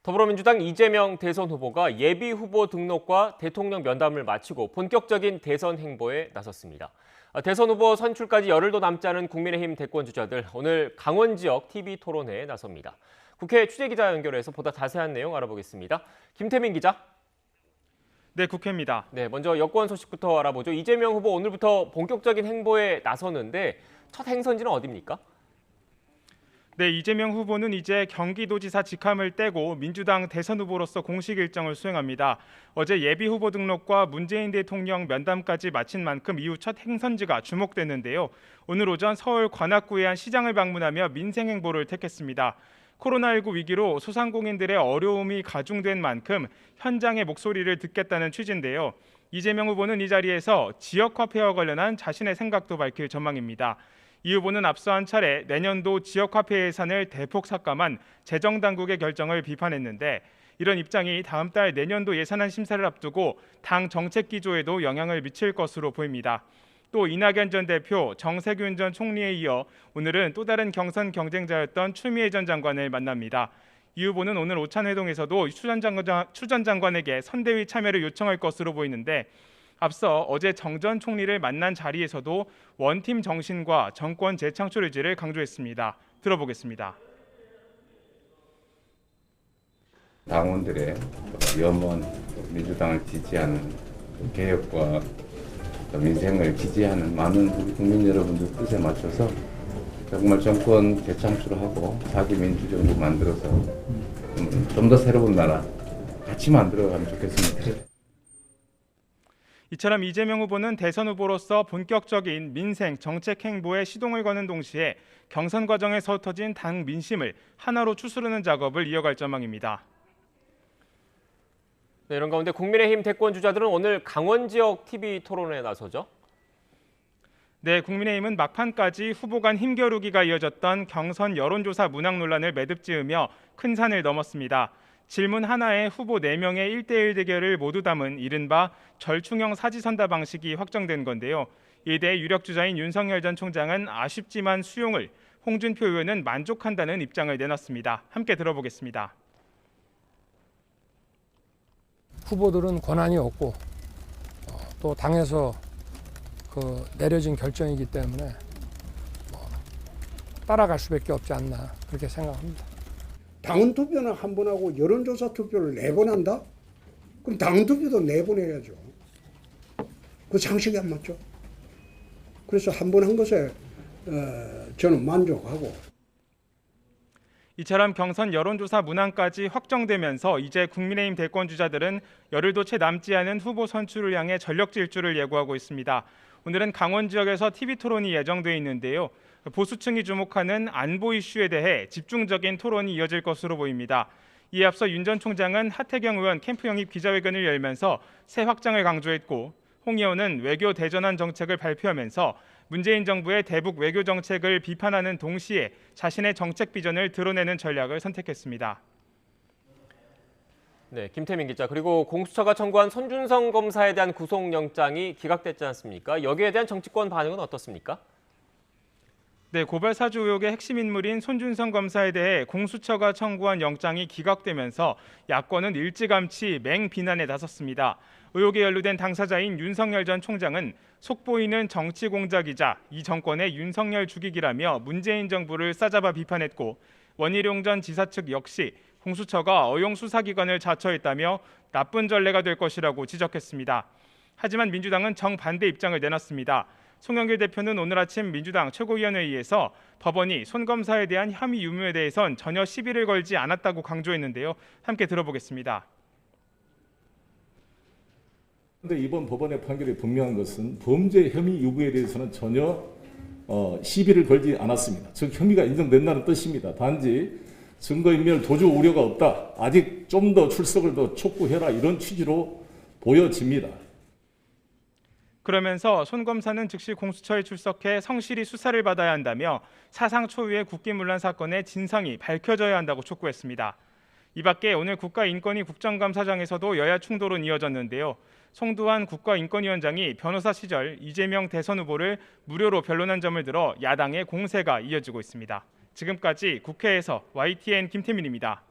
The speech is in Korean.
더불어민주당 이재명 대선 후보가 예비 후보 등록과 대통령 면담을 마치고 본격적인 대선 행보에 나섰습니다. 대선 후보 선출까지 열흘도 남지 않은 국민의힘 대권주자들 오늘 강원 지역 TV 토론회에 나섭니다. 국회 취재기자 연결해서 보다 자세한 내용 알아보겠습니다. 김태민 기자. 네, 국회입니다. 네, 먼저 여권 소식부터 알아보죠. 이재명 후보 오늘부터 본격적인 행보에 나서는데 첫 행선지는 어디입니까? 네, 이재명 후보는 이제 경기도지사 직함을 떼고 민주당 대선 후보로서 공식 일정을 수행합니다. 어제 예비 후보 등록과 문재인 대통령 면담까지 마친 만큼 이후 첫 행선지가 주목됐는데요. 오늘 오전 서울 관악구의 한 시장을 방문하며 민생 행보를 택했습니다. 코로나19 위기로 소상공인들의 어려움이 가중된 만큼 현장의 목소리를 듣겠다는 취지인데요. 이재명 후보는 이 자리에서 지역화폐와 관련한 자신의 생각도 밝힐 전망입니다. 이 후보는 앞서 한 차례 내년도 지역화폐 예산을 대폭 삭감한 재정당국의 결정을 비판했는데 이런 입장이 다음 달 내년도 예산안 심사를 앞두고 당 정책 기조에도 영향을 미칠 것으로 보입니다. 또 이낙연 전 대표, 정세균 전 총리에 이어 오늘은 또 다른 경선 경쟁자였던 추미애 전 장관을 만납니다. 이 후보는 오늘 오찬회동에서도 추 전 장관에게 선대위 참여를 요청할 것으로 보이는데 앞서 어제 정 전 총리를 만난 자리에서도 원팀 정신과 정권 재창출 의지를 강조했습니다. 들어보겠습니다. 당원들의 염원, 민주당을 지지하는 개혁과 민생을 지지하는 많은 우리 국민 여러분들 뜻에 맞춰서 정말 정권 재창출하고 자기 민주정부 만들어서 좀 더 새로운 나라 같이 만들어가면 좋겠습니다. 이처럼 이재명 후보는 대선 후보로서 본격적인 민생 정책 행보에 시동을 거는 동시에 경선 과정에서 터진 당 민심을 하나로 추스르는 작업을 이어갈 전망입니다. 네, 이런 가운데 국민의힘 대권주자들은 오늘 강원 지역 TV 토론회에 나서죠. 네, 국민의힘은 막판까지 후보 간 힘겨루기가 이어졌던 경선 여론조사 문항 논란을 매듭지으며 큰 산을 넘었습니다. 질문 하나에 후보 4명의 1대1 대결을 모두 담은 이른바 절충형 사지선다 방식이 확정된 건데요. 이에 대해 유력 주자인 윤석열 전 총장은 아쉽지만 수용을, 홍준표 의원은 만족한다는 입장을 내놨습니다. 함께 들어보겠습니다. 후보들은 권한이 없고 또 당에서 내려진 결정이기 때문에 따라갈 수밖에 없지 않나 그렇게 생각합니다. 당원 투표는 한 번 하고 여론조사 투표를 4번 한다? 그럼 당원 투표도 4번 해야죠. 그 상식이 안 맞죠. 그래서 한 번 한 것에 저는 만족하고. 이처럼 경선 여론조사 문항까지 확정되면서 이제 국민의힘 대권주자들은 열흘도 채 남지 않은 후보 선출을 향해 전력 질주를 예고하고 있습니다. 오늘은 강원 지역에서 TV 토론이 예정돼 있는데요. 보수층이 주목하는 안보 이슈에 대해 집중적인 토론이 이어질 것으로 보입니다. 이에 앞서 윤 전 총장은 하태경 의원 캠프 영입 기자회견을 열면서 새 확장을 강조했고 홍 의원은 외교 대전환 정책을 발표하면서 문재인 정부의 대북 외교 정책을 비판하는 동시에 자신의 정책 비전을 드러내는 전략을 선택했습니다. 네, 김태민 기자. 그리고 공수처가 청구한 손준성 검사에 대한 구속영장이 기각됐지 않습니까? 여기에 대한 정치권 반응은 어떻습니까? 네, 고발 사주 의혹의 핵심 인물인 손준성 검사에 대해 공수처가 청구한 영장이 기각되면서 야권은 일찌감치 맹비난에 나섰습니다. 의혹에 연루된 당사자인 윤석열 전 총장은 속보이는 정치 공작이자 이 정권의 윤석열 죽이기라며 문재인 정부를 싸잡아 비판했고 원희룡 전 지사 측 역시 공수처가 어용 수사기관을 자처했다며 나쁜 전례가 될 것이라고 지적했습니다. 하지만 민주당은 정반대 입장을 내놨습니다. 송영길 대표는 오늘 아침 민주당 최고위원회의에서 법원이 손 검사에 대한 혐의 유무에 대해선 전혀 시비를 걸지 않았다고 강조했는데요. 함께 들어보겠습니다. 그런데 이번 법원의 판결이 분명한 것은 범죄 혐의 유무에 대해서는 전혀 시비를 걸지 않았습니다. 즉 혐의가 인정된다는 뜻입니다. 단지 증거인멸 도주 우려가 없다. 아직 좀 더 출석을 더 촉구해라 이런 취지로 보여집니다. 그러면서 손 검사는 즉시 공수처에 출석해 성실히 수사를 받아야 한다며 사상 초유의 국기문란 사건의 진상이 밝혀져야 한다고 촉구했습니다. 이 밖에 오늘 국가인권위 국정감사장에서도 여야 충돌은 이어졌는데요. 송두환 국가인권위원장이 변호사 시절 이재명 대선 후보를 무료로 변론한 점을 들어 야당의 공세가 이어지고 있습니다. 지금까지 국회에서 YTN 김태민입니다.